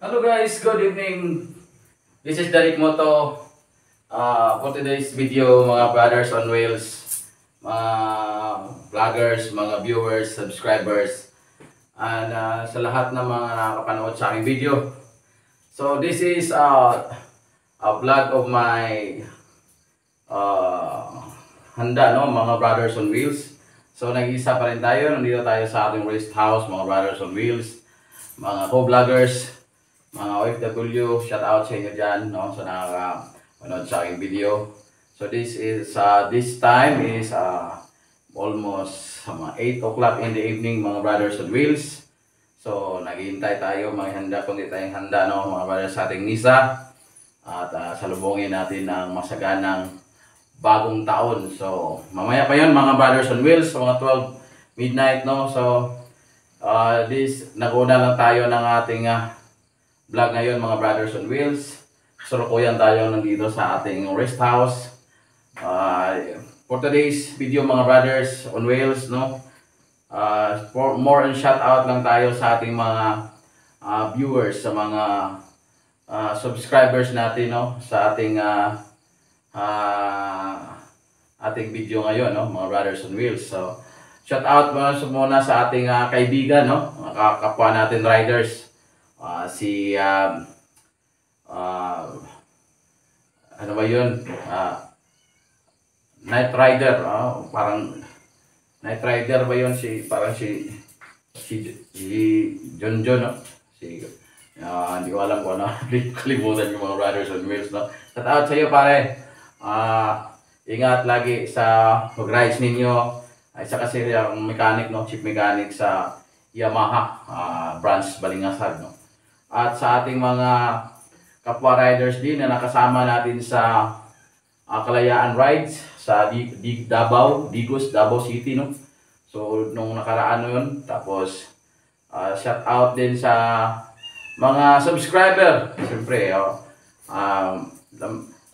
Hello guys, good evening. This is Derek Moto. For today's video, mga brothers on wheels, mga vloggers, mga viewers, subscribers, and sa lahat ng mga nakapanood sa aking video. So this is a vlog of my handa, no, mga brothers on wheels. So nag-iisa pa rin tayo, nandito tayo sa ating rest house, mga brothers on wheels, mga co-vloggers, mga OFW, shout out sa inyo dyan, no, sa nakaka-panood sa aking video. So this time is almost mga 8 o'clock in the evening, mga brothers on wheels. So naghihintay tayo, may handa kung di tayong handa, no, mga brothers sa ating misa. At salubungin natin ang masaganang bagong taon. So mamaya pa yun, mga brothers on wheels, mga 12 midnight, no. So naguna lang tayo ng ating vlog ngayon, mga brothers on wheels. Sulukuyan tayo nandito sa ating rest house. For today's video, mga brothers on wheels, no, for more and shout out lang tayo sa ating mga viewers, sa mga subscribers natin, no, sa ating ating video ngayon, no, mga brothers on wheels. So shout out muna sa ating kaibigan, no, mga kapwa natin riders. Si ano ba yun? Night Rider, parang Night Rider ba yun? Parang si John John, no? Hindi ko alam kung ano. Kalimutan yung mga brothers on wheels, no? Shout out sa iyo, pare. Ingat lagi sa pag-rides ninyo. Isa kasi ang mechanic, no? Chief mechanic sa Yamaha branch Balingasag, no? At sa ating mga kapwa riders din na nakasama natin sa Kalayaan Rides sa Davao, Digos, Davao City, no? So nung nakaraan yun, tapos shout out din sa mga subscriber. Siyempre,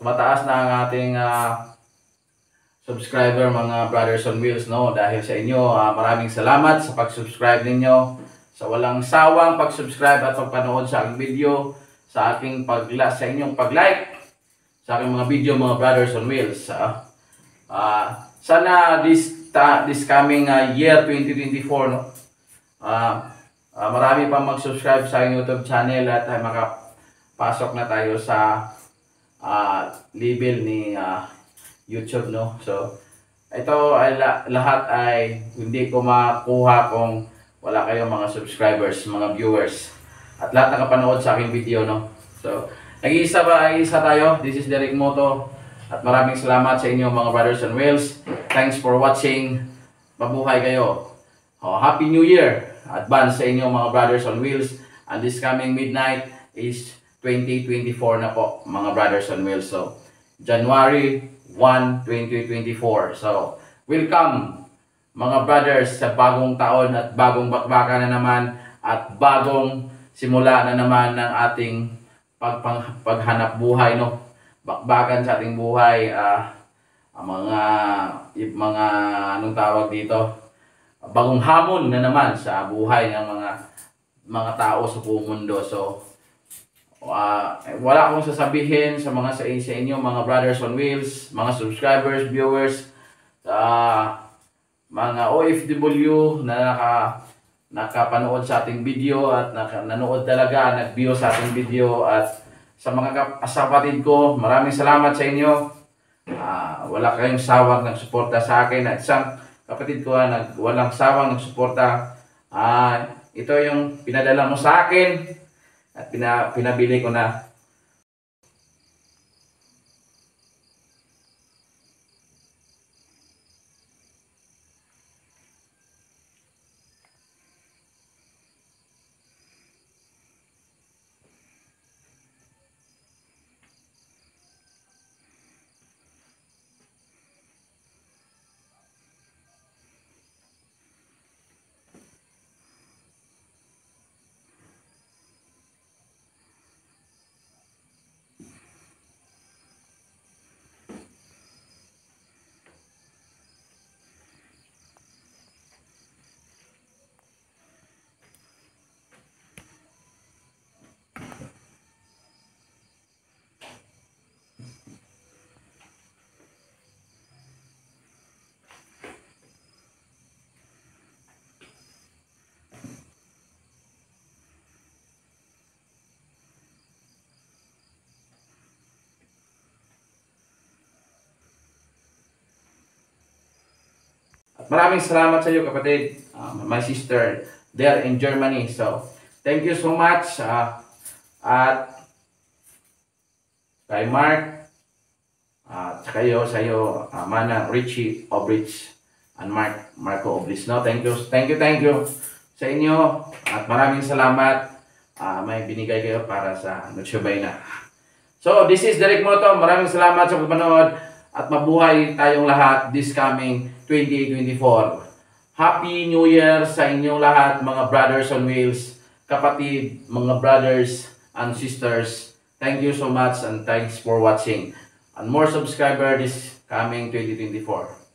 tumataas na ang ating subscriber, mga brothers on wheels, no? Dahil sa inyo, maraming salamat sa pag-subscribe ninyo, sa walang sawang pag-subscribe at pagpanood sa aking video, sa aking sa inyong pag-like sa aking mga video, mga brothers on wheels. Sana this coming year 2024, no, marami pang mag-subscribe sa aking YouTube channel at makapasok na tayo sa level ni YouTube, no. So ito ay lahat ay hindi ko makuha kung wala kayong mga subscribers, mga viewers, at lahat nakapanood sa aking video, no. So nag-iisa tayo. This is Derek Moto, at maraming salamat sa inyo, mga brothers on wheels. Thanks for watching. Mabuhay kayo. Happy New Year advance sa inyo, mga brothers on wheels. And this coming midnight is 2024 na po, mga brothers on wheels. So January 1, 2024. So welcome, mga brothers, sa bagong taon at bagong bakbakan na naman, at bagong simula na naman ng ating paghanap buhay, no. Bakbakan sa ating buhay, mga anong tawag dito, bagong hamon na naman sa buhay ng mga tao sa buong mundo. So wala akong sasabihin sa inyo, mga brothers on wheels, mga subscribers, viewers, mga OFW na nakapanood sa ating video at nanood talaga, nag-view sa ating video, at sa mga kapatid ko, maraming salamat sa inyo. Wala kayong sawang nagsuporta sa akin, at isang kapatid ko walang sawang nagsuporta. Ito yung pinadala mo sa akin at pinabili ko na. maraming salamat sa iyo, kapatid. My sister there in Germany. So, thank you so much. At kay Mark, at sa iyo, Manang Richie Obrich and Marco Oblis. No? Thank you sa inyo. At maraming salamat. May binigay kayo para sa Noche Buena. So, this is Derek Moto. Maraming salamat sa pagpanood. At mabuhay tayong lahat this coming 2024. Happy New Year sa inyong lahat, mga brothers on wheels, kapatid, mga brothers and sisters. Thank you so much and thanks for watching. And more subscribers this coming 2024.